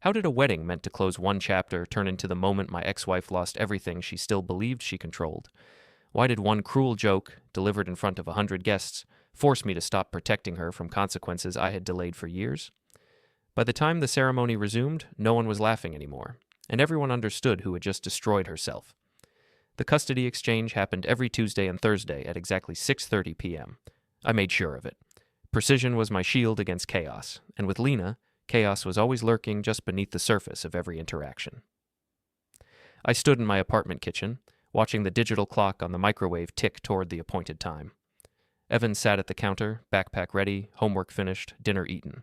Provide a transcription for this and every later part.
How did a wedding meant to close one chapter turn into the moment my ex-wife lost everything she still believed she controlled? Why did one cruel joke, delivered in front of 100 guests, force me to stop protecting her from consequences I had delayed for years? By the time the ceremony resumed, no one was laughing anymore, and everyone understood who had just destroyed herself. The custody exchange happened every Tuesday and Thursday at exactly 6:30 p.m. I made sure of it. Precision was my shield against chaos, and with Lena, chaos was always lurking just beneath the surface of every interaction. I stood in my apartment kitchen, watching the digital clock on the microwave tick toward the appointed time. Evan sat at the counter, backpack ready, homework finished, dinner eaten.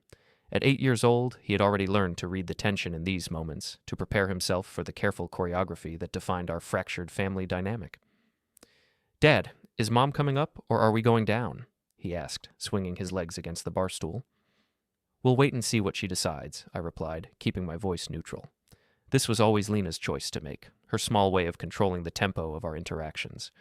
At 8 years old, he had already learned to read the tension in these moments, to prepare himself for the careful choreography that defined our fractured family dynamic. "Dad, is Mom coming up, or are we going down?" he asked, swinging his legs against the bar stool. "We'll wait and see what she decides," I replied, keeping my voice neutral. This was always Lena's choice to make, her small way of controlling the tempo of our interactions.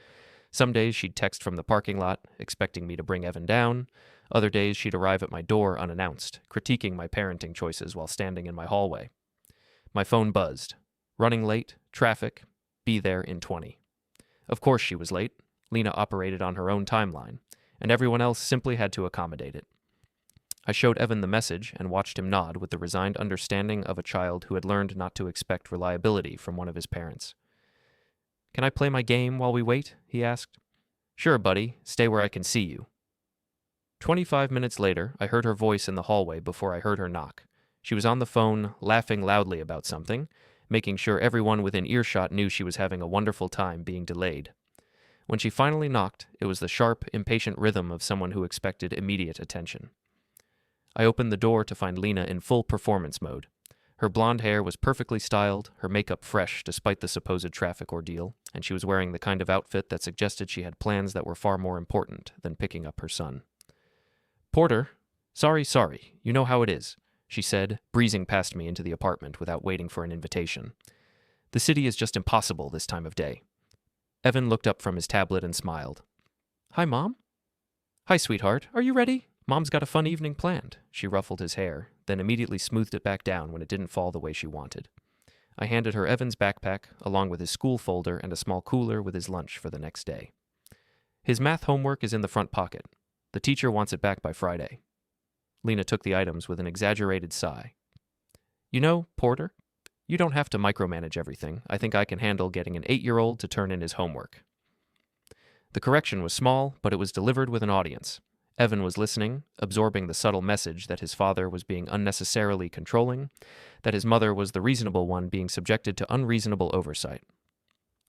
Some days she'd text from the parking lot, expecting me to bring Evan down. Other days she'd arrive at my door unannounced, critiquing my parenting choices while standing in my hallway. My phone buzzed. Running late, traffic, be there in 20. Of course she was late. Lena operated on her own timeline, and everyone else simply had to accommodate it. I showed Evan the message and watched him nod with the resigned understanding of a child who had learned not to expect reliability from one of his parents. "Can I play my game while we wait?" he asked. "Sure, buddy. Stay where I can see you." 25 minutes later, I heard her voice in the hallway before I heard her knock. She was on the phone, laughing loudly about something, making sure everyone within earshot knew she was having a wonderful time being delayed. When she finally knocked, it was the sharp, impatient rhythm of someone who expected immediate attention. I opened the door to find Lena in full performance mode. Her blonde hair was perfectly styled, her makeup fresh despite the supposed traffic ordeal, and she was wearing the kind of outfit that suggested she had plans that were far more important than picking up her son. "Porter, sorry, you know how it is," she said, breezing past me into the apartment without waiting for an invitation. "The city is just impossible this time of day." Evan looked up from his tablet and smiled. "Hi, Mom." "Hi, sweetheart. Are you ready? Mom's got a fun evening planned." She ruffled his hair, then immediately smoothed it back down when it didn't fall the way she wanted. I handed her Evan's backpack, along with his school folder and a small cooler with his lunch for the next day. "His math homework is in the front pocket. The teacher wants it back by Friday." Lena took the items with an exaggerated sigh. "You know, Porter, you don't have to micromanage everything. I think I can handle getting an 8-year-old to turn in his homework." The correction was small, but it was delivered with an audience. Evan was listening, absorbing the subtle message that his father was being unnecessarily controlling, that his mother was the reasonable one being subjected to unreasonable oversight.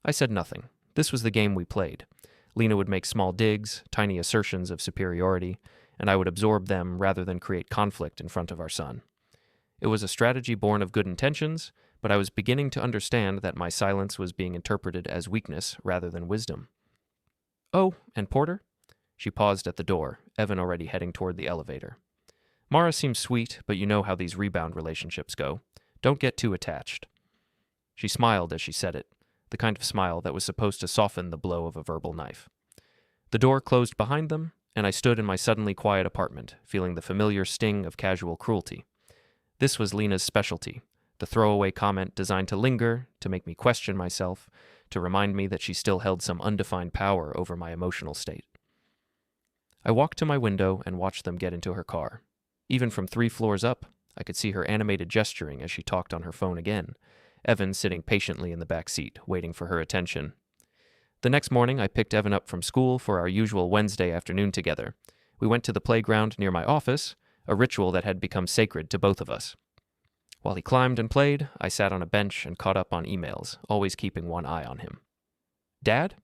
I said nothing. This was the game we played. Lena would make small digs, tiny assertions of superiority, and I would absorb them rather than create conflict in front of our son. It was a strategy born of good intentions, but I was beginning to understand that my silence was being interpreted as weakness rather than wisdom. "Oh, and Porter?" She paused at the door, Evan already heading toward the elevator. "Mara seems sweet, but you know how these rebound relationships go. Don't get too attached." She smiled as she said it, the kind of smile that was supposed to soften the blow of a verbal knife. The door closed behind them, and I stood in my suddenly quiet apartment, feeling the familiar sting of casual cruelty. This was Lena's specialty, the throwaway comment designed to linger, to make me question myself, to remind me that she still held some undefined power over my emotional state. I walked to my window and watched them get into her car. Even from 3 floors up, I could see her animated gesturing as she talked on her phone again, Evan sitting patiently in the back seat, waiting for her attention. The next morning, I picked Evan up from school for our usual Wednesday afternoon together. We went to the playground near my office, a ritual that had become sacred to both of us. While he climbed and played, I sat on a bench and caught up on emails, always keeping one eye on him. "Dad?"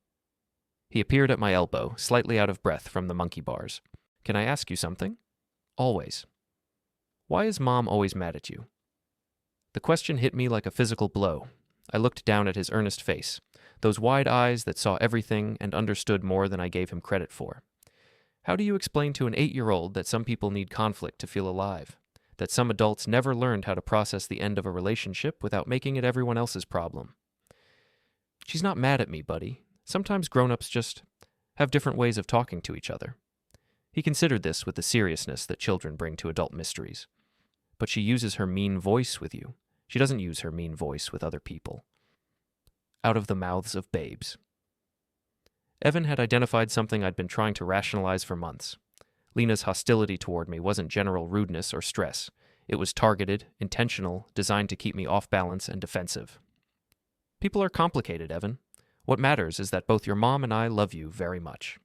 He appeared at my elbow, slightly out of breath from the monkey bars. "Can I ask you something?" "Always." "Why is Mom always mad at you?" The question hit me like a physical blow. I looked down at his earnest face, those wide eyes that saw everything and understood more than I gave him credit for. How do you explain to an 8-year-old that some people need conflict to feel alive? That some adults never learned how to process the end of a relationship without making it everyone else's problem? "She's not mad at me, buddy. Sometimes grown-ups just have different ways of talking to each other." He considered this with the seriousness that children bring to adult mysteries. "But she uses her mean voice with you. She doesn't use her mean voice with other people. Out of the mouths of babes. Evan had identified something I'd been trying to rationalize for months. Lena's hostility toward me wasn't general rudeness or stress. It was targeted, intentional, designed to keep me off balance and defensive. People are complicated, Evan. What matters is that both your mom and I love you very much.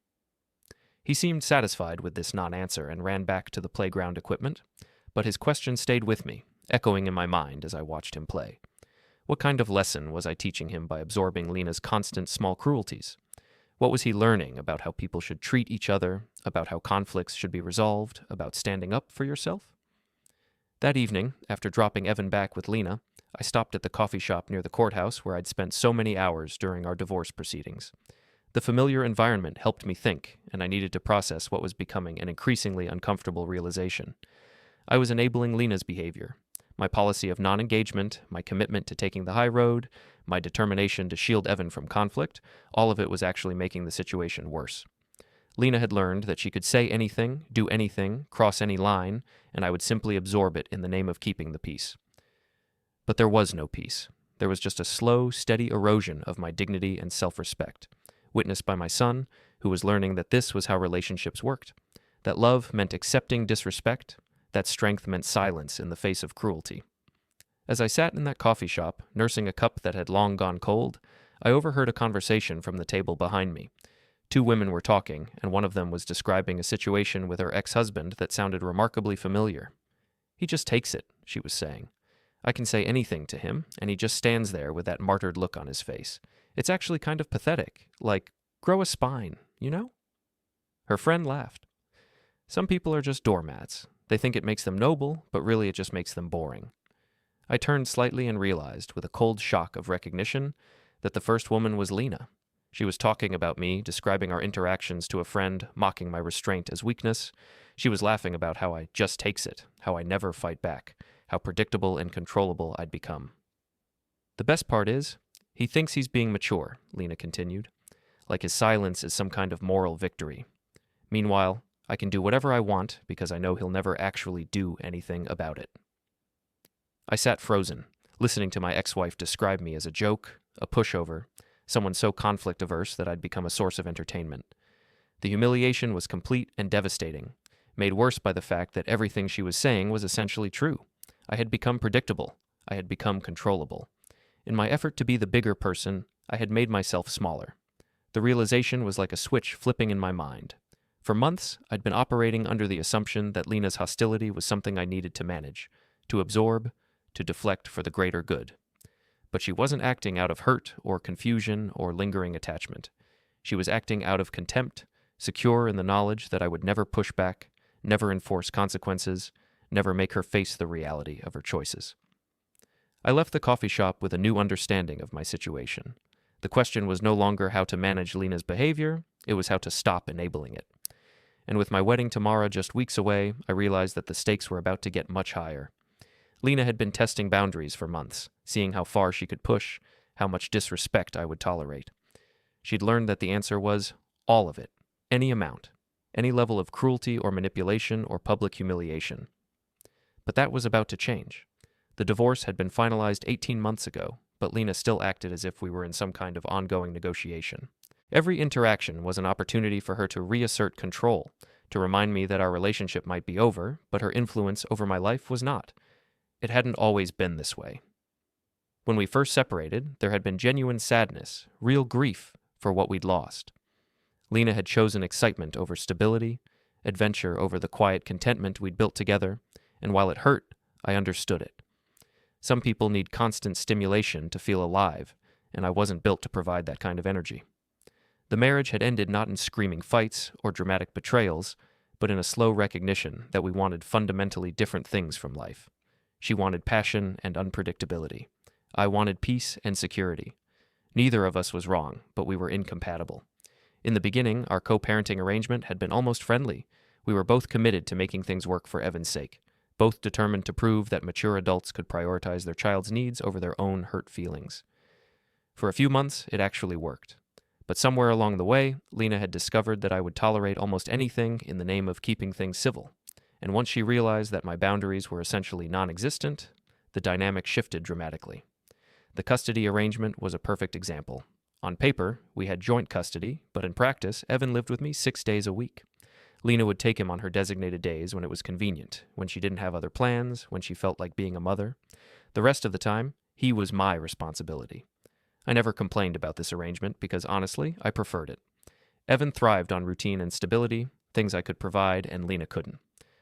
He seemed satisfied with this non-answer and ran back to the playground equipment, but his question stayed with me, echoing in my mind as I watched him play. What kind of lesson was I teaching him by absorbing Lena's constant small cruelties? What was he learning about how people should treat each other, about how conflicts should be resolved, about standing up for yourself? That evening, after dropping Evan back with Lena, I stopped at the coffee shop near the courthouse where I'd spent so many hours during our divorce proceedings. The familiar environment helped me think, and I needed to process what was becoming an increasingly uncomfortable realization. I was enabling Lena's behavior. My policy of non-engagement, my commitment to taking the high road, my determination to shield Evan from conflict, all of it was actually making the situation worse. Lena had learned that she could say anything, do anything, cross any line, and I would simply absorb it in the name of keeping the peace. But there was no peace. There was just a slow, steady erosion of my dignity and self-respect, witnessed by my son, who was learning that this was how relationships worked, that love meant accepting disrespect, that strength meant silence in the face of cruelty. As I sat in that coffee shop, nursing a cup that had long gone cold, I overheard a conversation from the table behind me. Two women were talking, and one of them was describing a situation with her ex-husband that sounded remarkably familiar. "He just takes it," she was saying. "I can say anything to him, and he just stands there with that martyred look on his face. It's actually kind of pathetic, like, grow a spine, you know?" Her friend laughed. "Some people are just doormats. They think it makes them noble, but really it just makes them boring." I turned slightly and realized, with a cold shock of recognition, that the first woman was Lena. She was talking about me, describing our interactions to a friend, mocking my restraint as weakness. She was laughing about how I just takes it, how I never fight back, how predictable and controllable I'd become. "The best part is, he thinks he's being mature," Lena continued, "like his silence is some kind of moral victory. Meanwhile, I can do whatever I want because I know he'll never actually do anything about it." I sat frozen, listening to my ex-wife describe me as a joke, a pushover, someone so conflict-averse that I'd become a source of entertainment. The humiliation was complete and devastating, made worse by the fact that everything she was saying was essentially true. I had become predictable. I had become controllable. In my effort to be the bigger person, I had made myself smaller. The realization was like a switch flipping in my mind. For months, I'd been operating under the assumption that Lena's hostility was something I needed to manage, to absorb, to deflect for the greater good. But she wasn't acting out of hurt or confusion or lingering attachment. She was acting out of contempt, secure in the knowledge that I would never push back, never enforce consequences, never make her face the reality of her choices. I left the coffee shop with a new understanding of my situation. The question was no longer how to manage Lena's behavior, it was how to stop enabling it. And with my wedding tomorrow just weeks away, I realized that the stakes were about to get much higher. Lena had been testing boundaries for months, seeing how far she could push, how much disrespect I would tolerate. She'd learned that the answer was all of it, any amount, any level of cruelty or manipulation or public humiliation. But that was about to change. The divorce had been finalized 18 months ago, but Lena still acted as if we were in some kind of ongoing negotiation. Every interaction was an opportunity for her to reassert control, to remind me that our relationship might be over, but her influence over my life was not. It hadn't always been this way. When we first separated, there had been genuine sadness, real grief for what we'd lost. Lena had chosen excitement over stability, adventure over the quiet contentment we'd built together, and while it hurt, I understood it. Some people need constant stimulation to feel alive, and I wasn't built to provide that kind of energy. The marriage had ended not in screaming fights or dramatic betrayals, but in a slow recognition that we wanted fundamentally different things from life. She wanted passion and unpredictability. I wanted peace and security. Neither of us was wrong, but we were incompatible. In the beginning, our co-parenting arrangement had been almost friendly. We were both committed to making things work for Evan's sake, both determined to prove that mature adults could prioritize their child's needs over their own hurt feelings. For a few months, it actually worked. But somewhere along the way, Lena had discovered that I would tolerate almost anything in the name of keeping things civil. And once she realized that my boundaries were essentially non-existent, the dynamic shifted dramatically. The custody arrangement was a perfect example. On paper, we had joint custody, but in practice, Evan lived with me 6 days a week. Lena would take him on her designated days when it was convenient, when she didn't have other plans, when she felt like being a mother. The rest of the time, he was my responsibility. I never complained about this arrangement because, honestly, I preferred it. Evan thrived on routine and stability, things I could provide and Lena couldn't.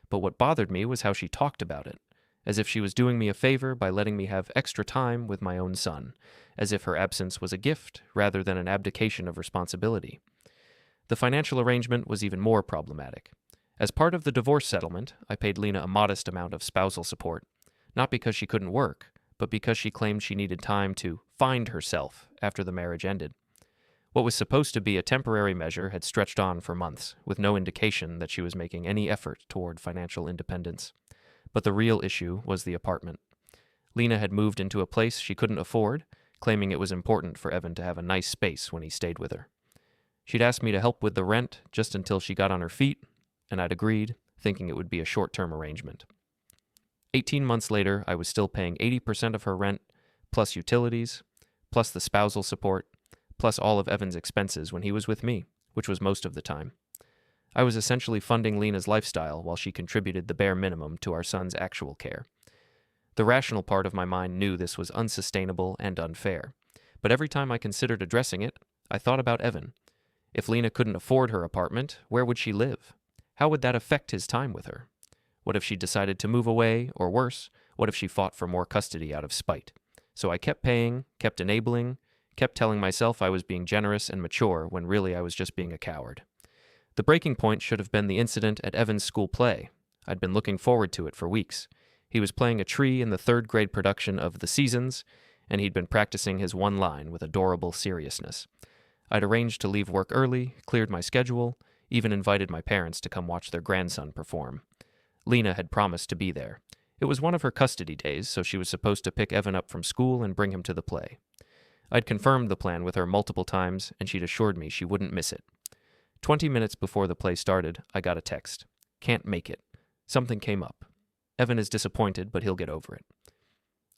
But what bothered me was how she talked about it, as if she was doing me a favor by letting me have extra time with my own son, as if her absence was a gift rather than an abdication of responsibility. The financial arrangement was even more problematic. As part of the divorce settlement, I paid Lena a modest amount of spousal support, not because she couldn't work, but because she claimed she needed time to find herself after the marriage ended. What was supposed to be a temporary measure had stretched on for months, with no indication that she was making any effort toward financial independence. But the real issue was the apartment. Lena had moved into a place she couldn't afford, claiming it was important for Evan to have a nice space when he stayed with her. She'd asked me to help with the rent just until she got on her feet, and I'd agreed, thinking it would be a short-term arrangement. 18 months later, I was still paying 80% of her rent, plus utilities, plus the spousal support, plus all of Evan's expenses when he was with me, which was most of the time. I was essentially funding Lena's lifestyle while she contributed the bare minimum to our son's actual care. The rational part of my mind knew this was unsustainable and unfair, but every time I considered addressing it, I thought about Evan. If Lena couldn't afford her apartment, where would she live? How would that affect his time with her? What if she decided to move away, or worse, what if she fought for more custody out of spite? So I kept paying, kept enabling, kept telling myself I was being generous and mature when really I was just being a coward. The breaking point should have been the incident at Evan's school play. I'd been looking forward to it for weeks. He was playing a tree in the third-grade production of The Seasons, and he'd been practicing his one line with adorable seriousness. I'd arranged to leave work early, cleared my schedule, even invited my parents to come watch their grandson perform. Lena had promised to be there. It was one of her custody days, so she was supposed to pick Evan up from school and bring him to the play. I'd confirmed the plan with her multiple times, and she'd assured me she wouldn't miss it. 20 minutes before the play started, I got a text. Can't make it. Something came up. Evan is disappointed, but he'll get over it.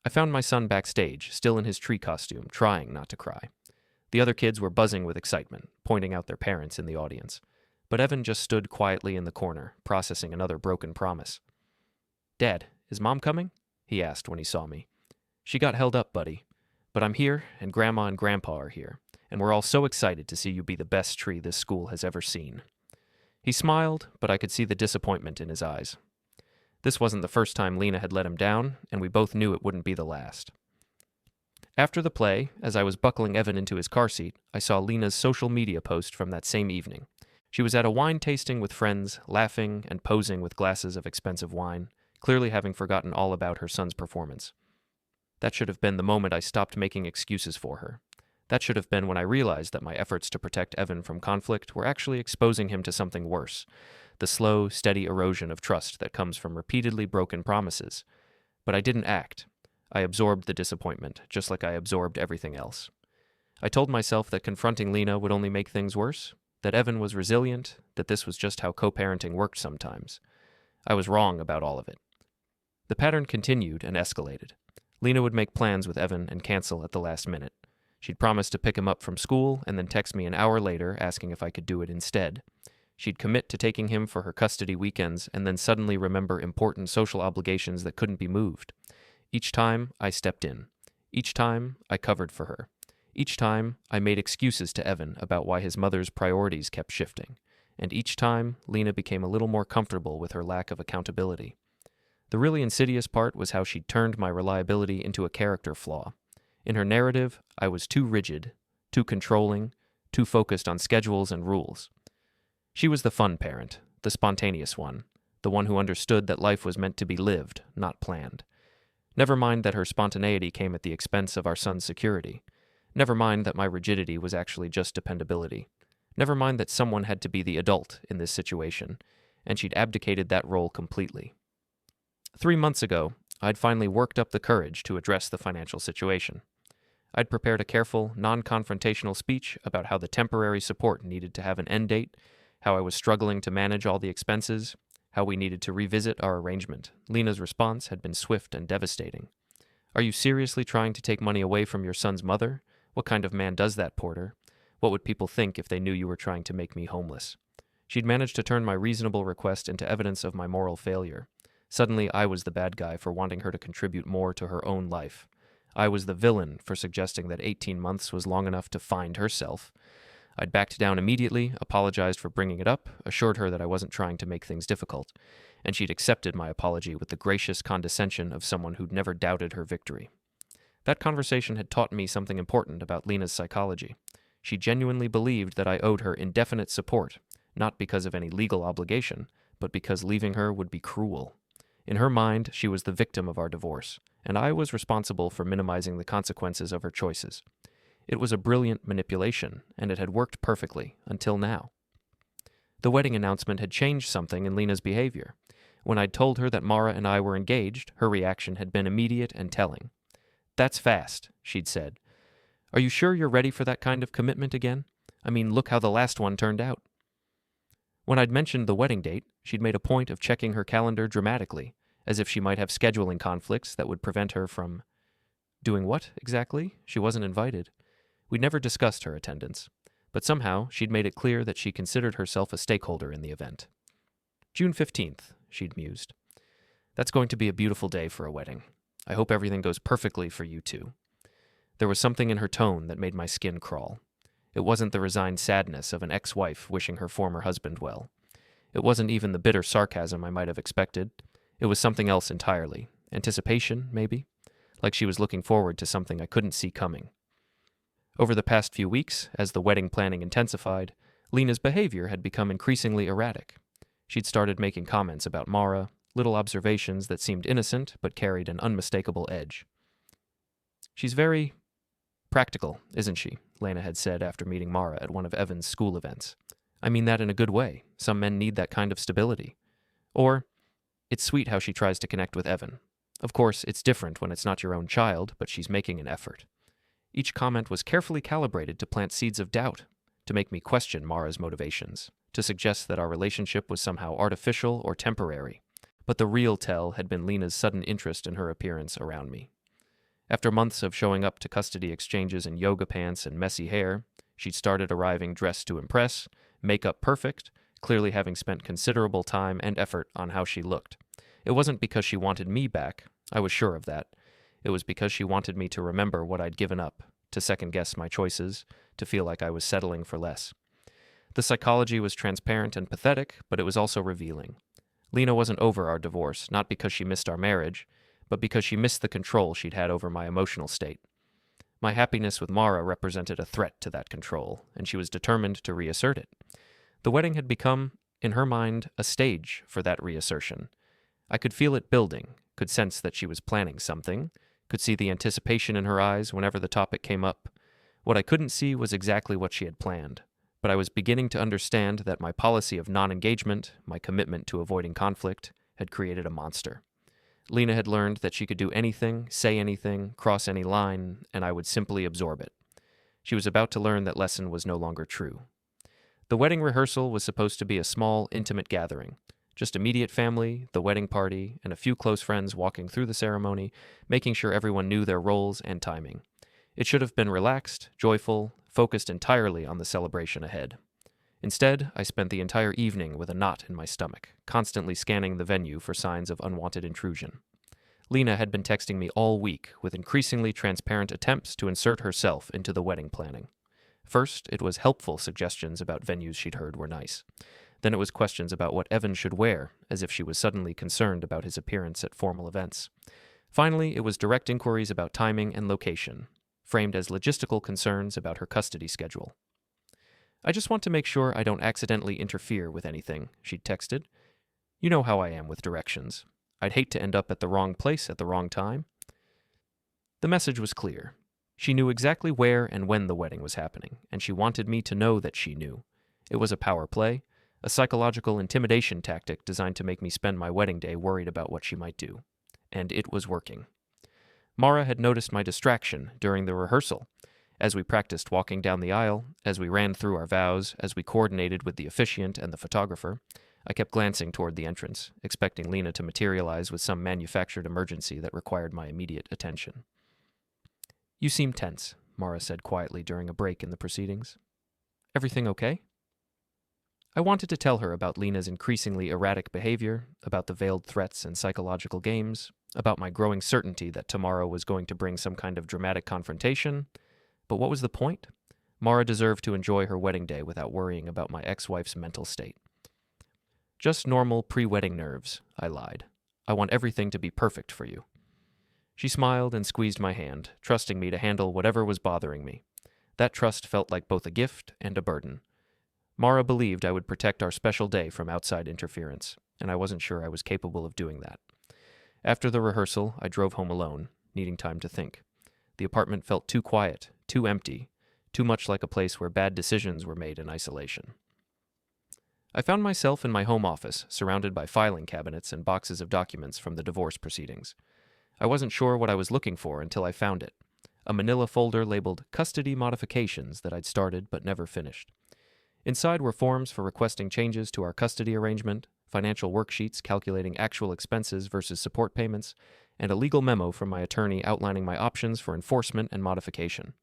I found my son backstage, still in his tree costume, trying not to cry. The other kids were buzzing with excitement, pointing out their parents in the audience. But Evan just stood quietly in the corner, processing another broken promise. "Dad, is Mom coming?" he asked when he saw me. "She got held up, buddy. But I'm here, and Grandma and Grandpa are here, and we're all so excited to see you be the best tree this school has ever seen." He smiled, but I could see the disappointment in his eyes. This wasn't the first time Lena had let him down, and we both knew it wouldn't be the last. After the play, as I was buckling Evan into his car seat, I saw Lena's social media post from that same evening. She was at a wine tasting with friends, laughing and posing with glasses of expensive wine, clearly having forgotten all about her son's performance. That should have been the moment I stopped making excuses for her. That should have been when I realized that my efforts to protect Evan from conflict were actually exposing him to something worse, the slow, steady erosion of trust that comes from repeatedly broken promises. But I didn't act. I absorbed the disappointment, just like I absorbed everything else. I told myself that confronting Lena would only make things worse, that Evan was resilient, that this was just how co-parenting worked sometimes. I was wrong about all of it. The pattern continued and escalated. Lena would make plans with Evan and cancel at the last minute. She'd promise to pick him up from school and then text me an hour later asking if I could do it instead. She'd commit to taking him for her custody weekends and then suddenly remember important social obligations that couldn't be moved. Each time, I stepped in. Each time, I covered for her. Each time, I made excuses to Evan about why his mother's priorities kept shifting. And each time, Lena became a little more comfortable with her lack of accountability. The really insidious part was how she'd turned my reliability into a character flaw. In her narrative, I was too rigid, too controlling, too focused on schedules and rules. She was the fun parent, the spontaneous one, the one who understood that life was meant to be lived, not planned. Never mind that her spontaneity came at the expense of our son's security. Never mind that my rigidity was actually just dependability. Never mind that someone had to be the adult in this situation, and she'd abdicated that role completely. 3 months ago, I'd finally worked up the courage to address the financial situation. I'd prepared a careful, non-confrontational speech about how the temporary support needed to have an end date, how I was struggling to manage all the expenses, how we needed to revisit our arrangement. Lena's response had been swift and devastating. Are you seriously trying to take money away from your son's mother? What kind of man does that, Porter? What would people think if they knew you were trying to make me homeless? She'd managed to turn my reasonable request into evidence of my moral failure. Suddenly, I was the bad guy for wanting her to contribute more to her own life. I was the villain for suggesting that 18 months was long enough to find herself. I'd backed down immediately, apologized for bringing it up, assured her that I wasn't trying to make things difficult, and she'd accepted my apology with the gracious condescension of someone who'd never doubted her victory. That conversation had taught me something important about Lena's psychology. She genuinely believed that I owed her indefinite support, not because of any legal obligation, but because leaving her would be cruel. In her mind, she was the victim of our divorce, and I was responsible for minimizing the consequences of her choices. It was a brilliant manipulation, and it had worked perfectly, until now. The wedding announcement had changed something in Lena's behavior. When I'd told her that Mara and I were engaged, her reaction had been immediate and telling. "That's fast," she'd said. "Are you sure you're ready for that kind of commitment again? I mean, look how the last one turned out." When I'd mentioned the wedding date, she'd made a point of checking her calendar dramatically, as if she might have scheduling conflicts that would prevent her from... Doing what, exactly? She wasn't invited. We'd never discussed her attendance, but somehow she'd made it clear that she considered herself a stakeholder in the event. "June 15th, she'd mused. "That's going to be a beautiful day for a wedding. I hope everything goes perfectly for you two." There was something in her tone that made my skin crawl. It wasn't the resigned sadness of an ex-wife wishing her former husband well. It wasn't even the bitter sarcasm I might have expected. It was something else entirely. Anticipation, maybe? Like she was looking forward to something I couldn't see coming. Over the past few weeks, as the wedding planning intensified, Lena's behavior had become increasingly erratic. She'd started making comments about Mara, little observations that seemed innocent but carried an unmistakable edge. "She's very practical, isn't she?" Lena had said after meeting Mara at one of Evan's school events. "I mean that in a good way. Some men need that kind of stability." Or, "It's sweet how she tries to connect with Evan. Of course, it's different when it's not your own child, but she's making an effort." Each comment was carefully calibrated to plant seeds of doubt, to make me question Mara's motivations, to suggest that our relationship was somehow artificial or temporary. But the real tell had been Lena's sudden interest in her appearance around me. After months of showing up to custody exchanges in yoga pants and messy hair, she'd started arriving dressed to impress, makeup perfect, clearly having spent considerable time and effort on how she looked. It wasn't because she wanted me back, I was sure of that. It was because she wanted me to remember what I'd given up, to second-guess my choices, to feel like I was settling for less. The psychology was transparent and pathetic, but it was also revealing. Lena wasn't over our divorce, not because she missed our marriage, but because she missed the control she'd had over my emotional state. My happiness with Mara represented a threat to that control, and she was determined to reassert it. The wedding had become, in her mind, a stage for that reassertion. I could feel it building, could sense that she was planning something, could see the anticipation in her eyes whenever the topic came up. What I couldn't see was exactly what she had planned, but I was beginning to understand that my policy of non-engagement, my commitment to avoiding conflict, had created a monster. Lena had learned that she could do anything, say anything, cross any line, and I would simply absorb it. She was about to learn that lesson was no longer true. The wedding rehearsal was supposed to be a small, intimate gathering. Just immediate family, the wedding party, and a few close friends walking through the ceremony, making sure everyone knew their roles and timing. It should have been relaxed, joyful, focused entirely on the celebration ahead. Instead, I spent the entire evening with a knot in my stomach, constantly scanning the venue for signs of unwanted intrusion. Lena had been texting me all week with increasingly transparent attempts to insert herself into the wedding planning. First, it was helpful suggestions about venues she'd heard were nice. Then it was questions about what Evan should wear, as if she was suddenly concerned about his appearance at formal events. Finally, it was direct inquiries about timing and location, framed as logistical concerns about her custody schedule. "I just want to make sure I don't accidentally interfere with anything," she'd texted. "You know how I am with directions. I'd hate to end up at the wrong place at the wrong time." The message was clear. She knew exactly where and when the wedding was happening, and she wanted me to know that she knew. It was a power play, a psychological intimidation tactic designed to make me spend my wedding day worried about what she might do. And it was working. Mara had noticed my distraction during the rehearsal. As we practiced walking down the aisle, as we ran through our vows, as we coordinated with the officiant and the photographer, I kept glancing toward the entrance, expecting Lena to materialize with some manufactured emergency that required my immediate attention. "You seem tense," Mara said quietly during a break in the proceedings. "Everything okay?" I wanted to tell her about Lena's increasingly erratic behavior, about the veiled threats and psychological games, about my growing certainty that tomorrow was going to bring some kind of dramatic confrontation. But what was the point? Mara deserved to enjoy her wedding day without worrying about my ex-wife's mental state. "Just normal pre-wedding nerves," I lied. "I want everything to be perfect for you." She smiled and squeezed my hand, trusting me to handle whatever was bothering me. That trust felt like both a gift and a burden. Mara believed I would protect our special day from outside interference, and I wasn't sure I was capable of doing that. After the rehearsal, I drove home alone, needing time to think. The apartment felt too quiet, too empty, too much like a place where bad decisions were made in isolation. I found myself in my home office, surrounded by filing cabinets and boxes of documents from the divorce proceedings. I wasn't sure what I was looking for until I found it, a manila folder labeled Custody Modifications that I'd started but never finished. Inside were forms for requesting changes to our custody arrangement, financial worksheets calculating actual expenses versus support payments, and a legal memo from my attorney outlining my options for enforcement and modification.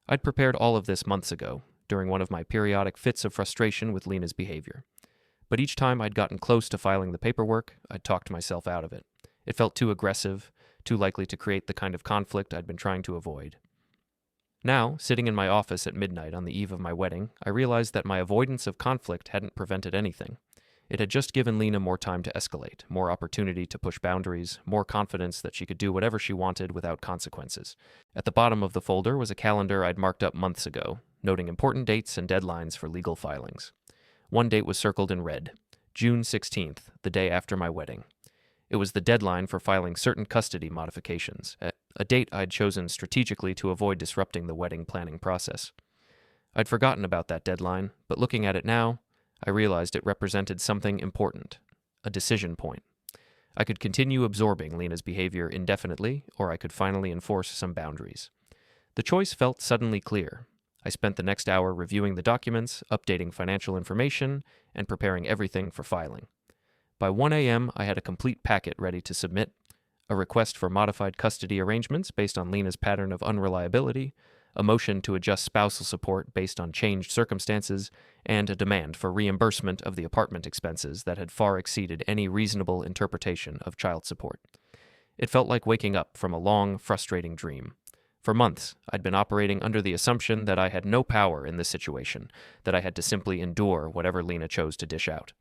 I'd prepared all of this months ago, during one of my periodic fits of frustration with Lena's behavior. But each time I'd gotten close to filing the paperwork, I'd talked myself out of it. It felt too aggressive, too likely to create the kind of conflict I'd been trying to avoid. Now, sitting in my office at midnight on the eve of my wedding, I realized that my avoidance of conflict hadn't prevented anything. It had just given Lena more time to escalate, more opportunity to push boundaries, more confidence that she could do whatever she wanted without consequences. At the bottom of the folder was a calendar I'd marked up months ago, noting important dates and deadlines for legal filings. One date was circled in red, June 16th, the day after my wedding. It was the deadline for filing certain custody modifications, a date I'd chosen strategically to avoid disrupting the wedding planning process. I'd forgotten about that deadline, but looking at it now, I realized it represented something important, a decision point. I could continue absorbing Lena's behavior indefinitely, or I could finally enforce some boundaries. The choice felt suddenly clear. I spent the next hour reviewing the documents, updating financial information, and preparing everything for filing. By 1 a.m., I had a complete packet ready to submit, a request for modified custody arrangements based on Lena's pattern of unreliability, a motion to adjust spousal support based on changed circumstances, and a demand for reimbursement of the apartment expenses that had far exceeded any reasonable interpretation of child support. It felt like waking up from a long, frustrating dream. For months, I'd been operating under the assumption that I had no power in this situation, that I had to simply endure whatever Lena chose to dish out.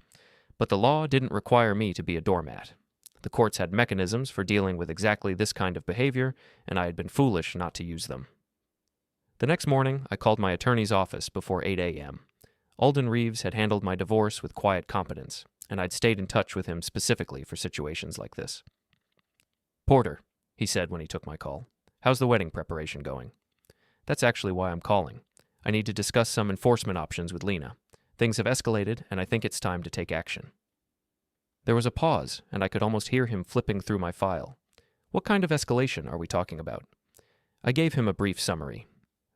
But the law didn't require me to be a doormat. The courts had mechanisms for dealing with exactly this kind of behavior, and I had been foolish not to use them. The next morning, I called my attorney's office before 8 a.m. Alden Reeves had handled my divorce with quiet competence, and I'd stayed in touch with him specifically for situations like this. "Porter," he said when he took my call, "how's the wedding preparation going?" "That's actually why I'm calling. I need to discuss some enforcement options with Lena. Things have escalated, and I think it's time to take action." There was a pause, and I could almost hear him flipping through my file. "What kind of escalation are we talking about?" I gave him a brief summary.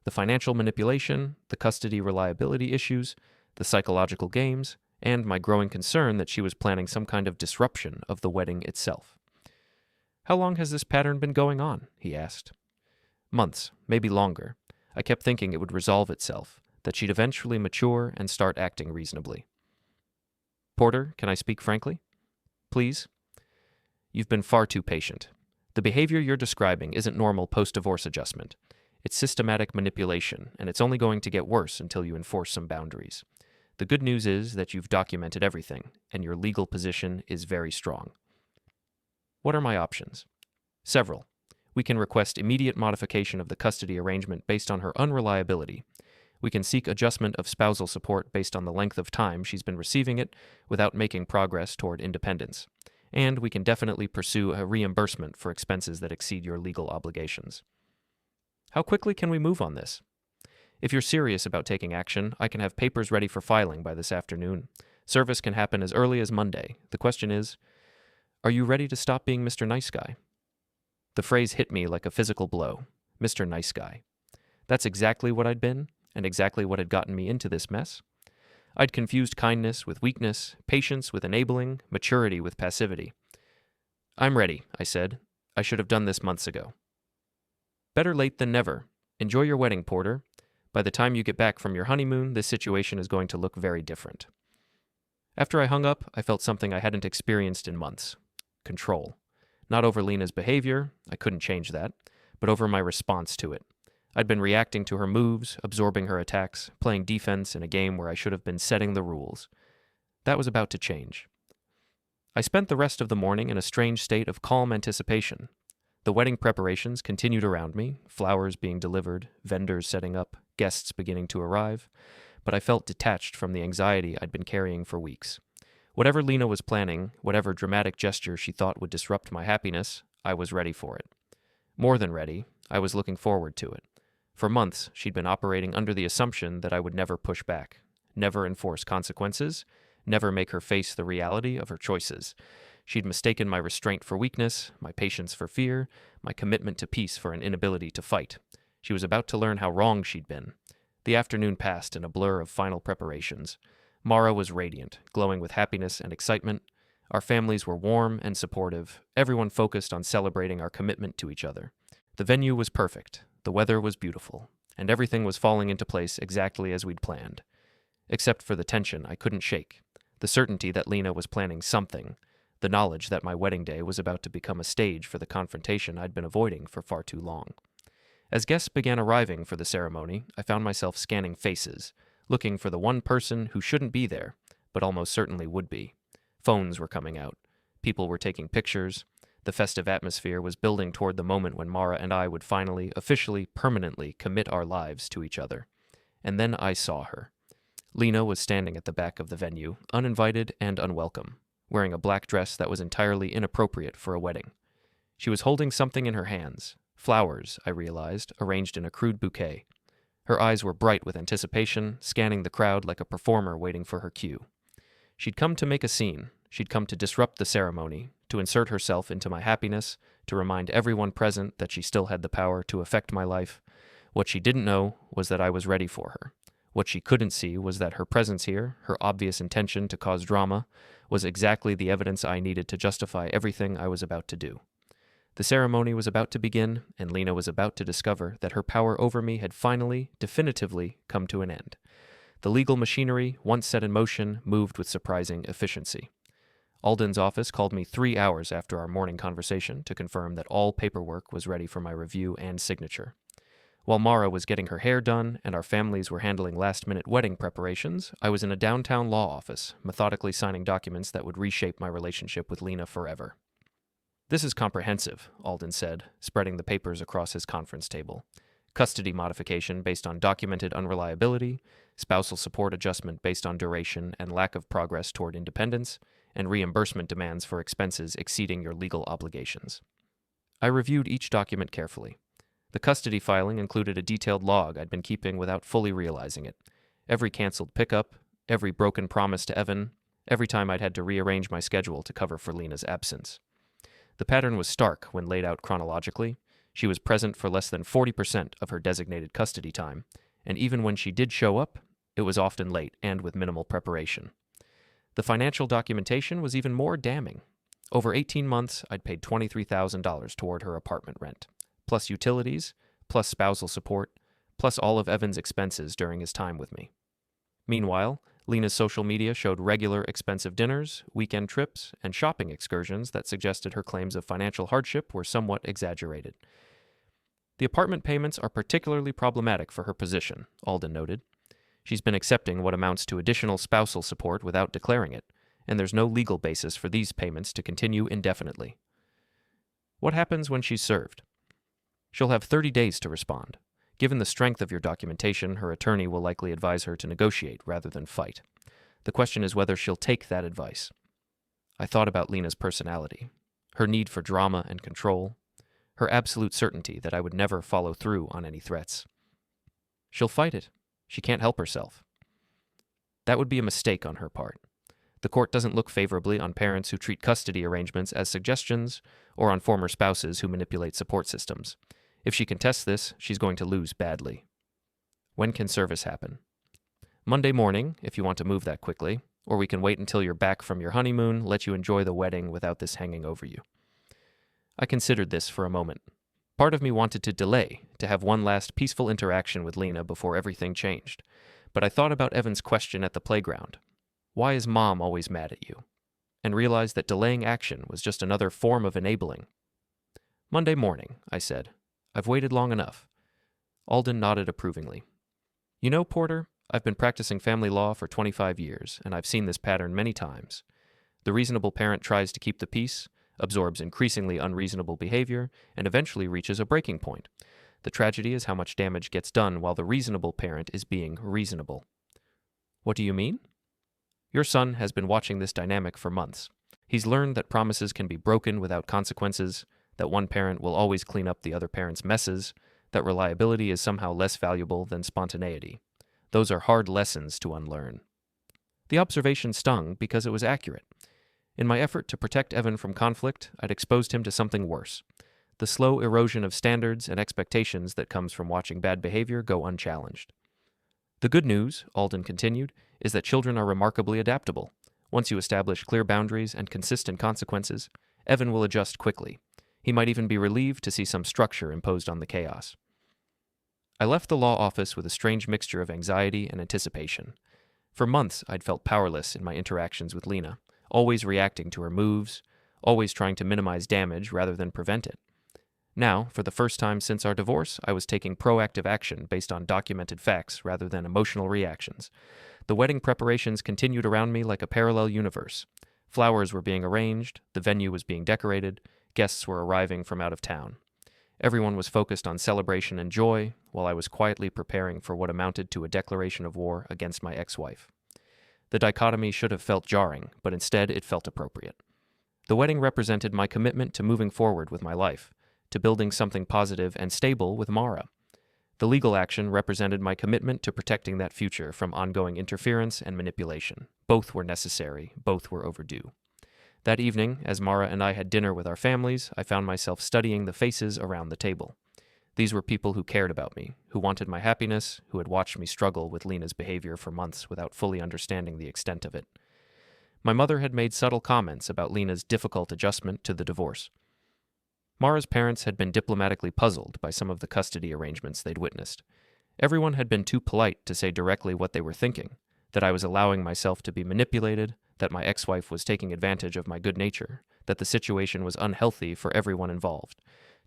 The financial manipulation, the custody reliability issues, the psychological games, and my growing concern that she was planning some kind of disruption of the wedding itself. "How long has this pattern been going on?" he asked. "Months, maybe longer. I kept thinking it would resolve itself, that she'd eventually mature and start acting reasonably." "Porter, can I speak frankly?" "Please?" "You've been far too patient. The behavior you're describing isn't normal post-divorce adjustment. It's systematic manipulation, and it's only going to get worse until you enforce some boundaries. The good news is that you've documented everything, and your legal position is very strong." "What are my options?" "Several. We can request immediate modification of the custody arrangement based on her unreliability. We can seek adjustment of spousal support based on the length of time she's been receiving it without making progress toward independence. And we can definitely pursue a reimbursement for expenses that exceed your legal obligations." "How quickly can we move on this?" "If you're serious about taking action, I can have papers ready for filing by this afternoon. Service can happen as early as Monday. The question is, are you ready to stop being Mr. Nice Guy?" The phrase hit me like a physical blow. Mr. Nice Guy. That's exactly what I'd been, and exactly what had gotten me into this mess. I'd confused kindness with weakness, patience with enabling, maturity with passivity. "I'm ready," I said. "I should have done this months ago." "Better late than never. Enjoy your wedding, Porter. By the time you get back from your honeymoon, this situation is going to look very different." After I hung up, I felt something I hadn't experienced in months. Control. Not over Lena's behavior, I couldn't change that, but over my response to it. I'd been reacting to her moves, absorbing her attacks, playing defense in a game where I should have been setting the rules. That was about to change. I spent the rest of the morning in a strange state of calm anticipation. The wedding preparations continued around me, flowers being delivered, vendors setting up, guests beginning to arrive, but I felt detached from the anxiety I'd been carrying for weeks. Whatever Lena was planning, whatever dramatic gesture she thought would disrupt my happiness, I was ready for it. More than ready, I was looking forward to it. For months, she'd been operating under the assumption that I would never push back, never enforce consequences, never make her face the reality of her choices. She'd mistaken my restraint for weakness, my patience for fear, my commitment to peace for an inability to fight. She was about to learn how wrong she'd been. The afternoon passed in a blur of final preparations. Mara was radiant, glowing with happiness and excitement. Our families were warm and supportive, everyone focused on celebrating our commitment to each other. The venue was perfect, the weather was beautiful, and everything was falling into place exactly as we'd planned. Except for the tension I couldn't shake, the certainty that Lena was planning something, the knowledge that my wedding day was about to become a stage for the confrontation I'd been avoiding for far too long. As guests began arriving for the ceremony, I found myself scanning faces, looking for the one person who shouldn't be there, but almost certainly would be. Phones were coming out. People were taking pictures. The festive atmosphere was building toward the moment when Mara and I would finally, officially, permanently commit our lives to each other. And then I saw her. Lena was standing at the back of the venue, uninvited and unwelcome, wearing a black dress that was entirely inappropriate for a wedding. She was holding something in her hands, flowers, I realized, arranged in a crude bouquet. Her eyes were bright with anticipation, scanning the crowd like a performer waiting for her cue. She'd come to make a scene. She'd come to disrupt the ceremony, to insert herself into my happiness, to remind everyone present that she still had the power to affect my life. What she didn't know was that I was ready for her. What she couldn't see was that her presence here, her obvious intention to cause drama, was exactly the evidence I needed to justify everything I was about to do. The ceremony was about to begin, and Lena was about to discover that her power over me had finally, definitively, come to an end. The legal machinery, once set in motion, moved with surprising efficiency. Alden's office called me 3 hours after our morning conversation to confirm that all paperwork was ready for my review and signature. While Mara was getting her hair done and our families were handling last-minute wedding preparations, I was in a downtown law office, methodically signing documents that would reshape my relationship with Lena forever. "This is comprehensive," Alden said, spreading the papers across his conference table. "Custody modification based on documented unreliability, spousal support adjustment based on duration and lack of progress toward independence, and reimbursement demands for expenses exceeding your legal obligations." I reviewed each document carefully. The custody filing included a detailed log I'd been keeping without fully realizing it. Every canceled pickup, every broken promise to Evan, every time I'd had to rearrange my schedule to cover for Lena's absence. The pattern was stark when laid out chronologically. She was present for less than 40% of her designated custody time, and even when she did show up, it was often late and with minimal preparation. The financial documentation was even more damning. Over 18 months, I'd paid $23,000 toward her apartment rent, plus utilities, plus spousal support, plus all of Evan's expenses during his time with me. Meanwhile, Lena's social media showed regular expensive dinners, weekend trips, and shopping excursions that suggested her claims of financial hardship were somewhat exaggerated. "The apartment payments are particularly problematic for her position," Alden noted. "She's been accepting what amounts to additional spousal support without declaring it, and there's no legal basis for these payments to continue indefinitely." "What happens when she's served?" "She'll have 30 days to respond. Given the strength of your documentation, her attorney will likely advise her to negotiate rather than fight. The question is whether she'll take that advice." I thought about Lena's personality, her need for drama and control, her absolute certainty that I would never follow through on any threats. "She'll fight it. She can't help herself." That would be a mistake on her part. The court doesn't look favorably on parents who treat custody arrangements as suggestions or on former spouses who manipulate support systems. If she contests this, she's going to lose badly. "When can service happen?" Monday morning, if you want to move that quickly, or we can wait until you're back from your honeymoon, let you enjoy the wedding without this hanging over you. I considered this for a moment. Part of me wanted to delay, to have one last peaceful interaction with Lena before everything changed. But I thought about Evan's question at the playground. Why is Mom always mad at you? And realized that delaying action was just another form of enabling. Monday morning, I said. I've waited long enough. Alden nodded approvingly. You know, Porter, I've been practicing family law for 25 years, and I've seen this pattern many times. The reasonable parent tries to keep the peace, absorbs increasingly unreasonable behavior, and eventually reaches a breaking point. The tragedy is how much damage gets done while the reasonable parent is being reasonable. What do you mean? Your son has been watching this dynamic for months. He's learned that promises can be broken without consequences, that one parent will always clean up the other parent's messes, that reliability is somehow less valuable than spontaneity. Those are hard lessons to unlearn. The observation stung because it was accurate. In my effort to protect Evan from conflict, I'd exposed him to something worse. The slow erosion of standards and expectations that comes from watching bad behavior go unchallenged. The good news, Alden continued, is that children are remarkably adaptable. Once you establish clear boundaries and consistent consequences, Evan will adjust quickly. He might even be relieved to see some structure imposed on the chaos. I left the law office with a strange mixture of anxiety and anticipation. For months, I'd felt powerless in my interactions with Lena, always reacting to her moves, always trying to minimize damage rather than prevent it. Now, for the first time since our divorce, I was taking proactive action based on documented facts rather than emotional reactions. The wedding preparations continued around me like a parallel universe. Flowers were being arranged, the venue was being decorated, guests were arriving from out of town. Everyone was focused on celebration and joy, while I was quietly preparing for what amounted to a declaration of war against my ex-wife. The dichotomy should have felt jarring, but instead it felt appropriate. The wedding represented my commitment to moving forward with my life, to building something positive and stable with Mara. The legal action represented my commitment to protecting that future from ongoing interference and manipulation. Both were necessary, both were overdue. That evening, as Mara and I had dinner with our families, I found myself studying the faces around the table. These were people who cared about me, who wanted my happiness, who had watched me struggle with Lena's behavior for months without fully understanding the extent of it. My mother had made subtle comments about Lena's difficult adjustment to the divorce. Mara's parents had been diplomatically puzzled by some of the custody arrangements they'd witnessed. Everyone had been too polite to say directly what they were thinking, that I was allowing myself to be manipulated, that my ex-wife was taking advantage of my good nature, that the situation was unhealthy for everyone involved.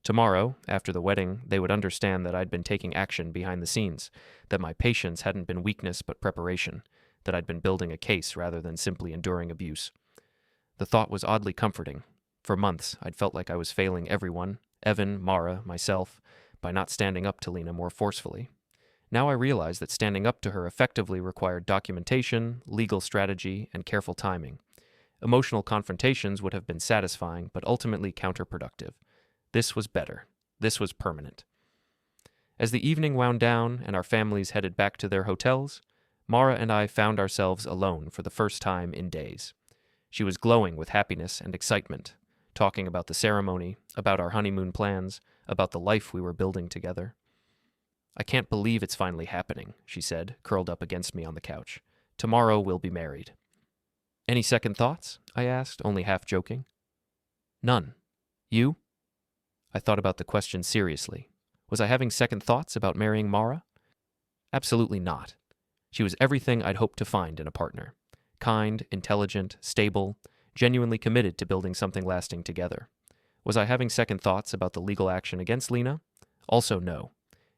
Tomorrow, after the wedding, they would understand that I'd been taking action behind the scenes, that my patience hadn't been weakness but preparation, that I'd been building a case rather than simply enduring abuse. The thought was oddly comforting. For months, I'd felt like I was failing everyone, Evan, Mara, myself, by not standing up to Lena more forcefully. Now I realized that standing up to her effectively required documentation, legal strategy, and careful timing. Emotional confrontations would have been satisfying, but ultimately counterproductive. This was better. This was permanent. As the evening wound down and our families headed back to their hotels, Mara and I found ourselves alone for the first time in days. She was glowing with happiness and excitement, talking about the ceremony, about our honeymoon plans, about the life we were building together. I can't believe it's finally happening, she said, curled up against me on the couch. Tomorrow we'll be married. Any second thoughts? I asked, only half joking. None. You? I thought about the question seriously. Was I having second thoughts about marrying Mara? Absolutely not. She was everything I'd hoped to find in a partner. Kind, intelligent, stable, genuinely committed to building something lasting together. Was I having second thoughts about the legal action against Lena? Also no.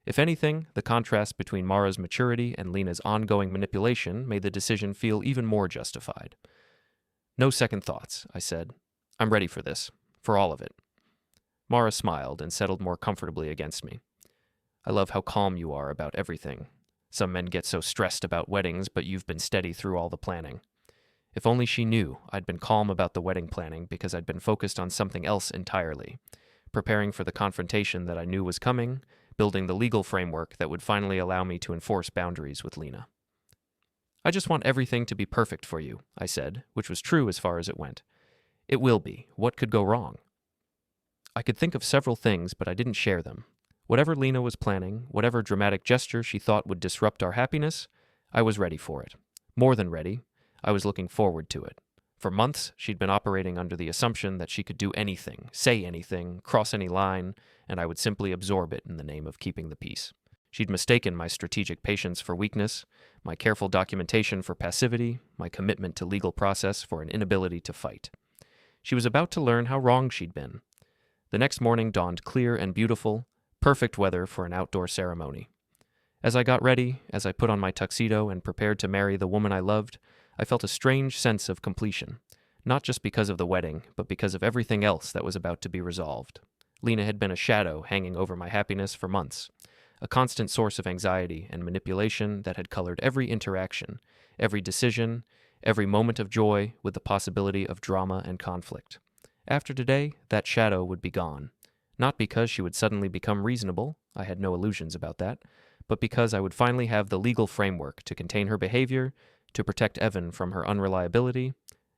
If anything, the contrast between Mara's maturity and Lena's ongoing manipulation made the decision feel even more justified. No second thoughts, I said. I'm ready for this, for all of it. Mara smiled and settled more comfortably against me. I love how calm you are about everything. Some men get so stressed about weddings, but you've been steady through all the planning. If only she knew I'd been calm about the wedding planning because I'd been focused on something else entirely, preparing for the confrontation that I knew was coming, building the legal framework that would finally allow me to enforce boundaries with Lena. I just want everything to be perfect for you, I said, which was true as far as it went. It will be. What could go wrong? I could think of several things, but I didn't share them. Whatever Lena was planning, whatever dramatic gesture she thought would disrupt our happiness, I was ready for it. More than ready, I was looking forward to it. For months, she'd been operating under the assumption that she could do anything, say anything, cross any line, and I would simply absorb it in the name of keeping the peace. She'd mistaken my strategic patience for weakness, my careful documentation for passivity, my commitment to legal process for an inability to fight. She was about to learn how wrong she'd been. The next morning dawned clear and beautiful, perfect weather for an outdoor ceremony. As I got ready, as I put on my tuxedo and prepared to marry the woman I loved, I felt a strange sense of completion, not just because of the wedding, but because of everything else that was about to be resolved. Lena had been a shadow hanging over my happiness for months, a constant source of anxiety and manipulation that had colored every interaction, every decision, every moment of joy with the possibility of drama and conflict. After today, that shadow would be gone. Not because she would suddenly become reasonable, I had no illusions about that, but because I would finally have the legal framework to contain her behavior, to protect Evan from her unreliability,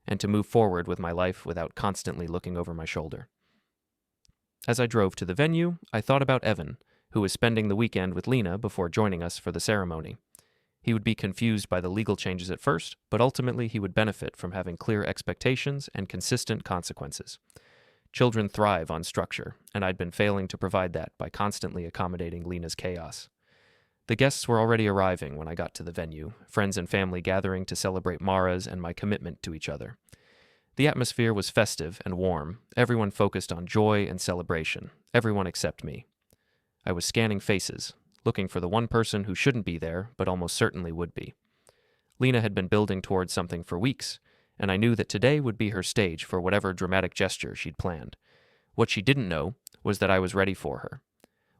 and to move forward with my life without constantly looking over my shoulder. As I drove to the venue, I thought about Evan, who was spending the weekend with Lena before joining us for the ceremony. He would be confused by the legal changes at first, but ultimately he would benefit from having clear expectations and consistent consequences. Children thrive on structure, and I'd been failing to provide that by constantly accommodating Lena's chaos. The guests were already arriving when I got to the venue, friends and family gathering to celebrate Mara's and my commitment to each other. The atmosphere was festive and warm, everyone focused on joy and celebration, everyone except me. I was scanning faces, looking for the one person who shouldn't be there, but almost certainly would be. Lena had been building towards something for weeks, and I knew that today would be her stage for whatever dramatic gesture she'd planned. What she didn't know was that I was ready for her.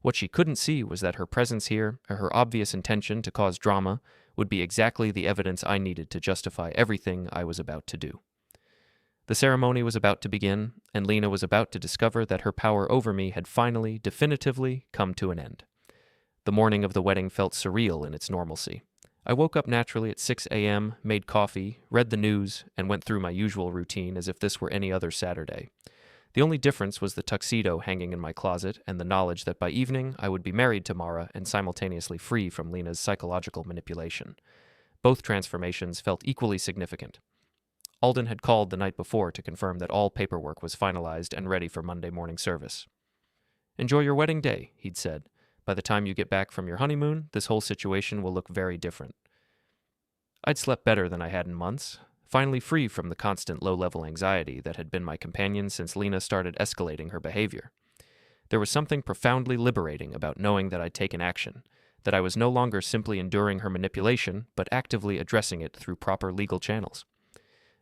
What she couldn't see was that her presence here, or her obvious intention to cause drama, would be exactly the evidence I needed to justify everything I was about to do. The ceremony was about to begin, and Lena was about to discover that her power over me had finally, definitively come to an end. The morning of the wedding felt surreal in its normalcy. I woke up naturally at 6 a.m., made coffee, read the news, and went through my usual routine as if this were any other Saturday. The only difference was the tuxedo hanging in my closet and the knowledge that by evening I would be married to Mara and simultaneously free from Lena's psychological manipulation. Both transformations felt equally significant. Alden had called the night before to confirm that all paperwork was finalized and ready for Monday morning service. "Enjoy your wedding day," he'd said. "By the time you get back from your honeymoon, this whole situation will look very different." I'd slept better than I had in months, finally free from the constant low-level anxiety that had been my companion since Lena started escalating her behavior. There was something profoundly liberating about knowing that I'd taken action, that I was no longer simply enduring her manipulation, but actively addressing it through proper legal channels.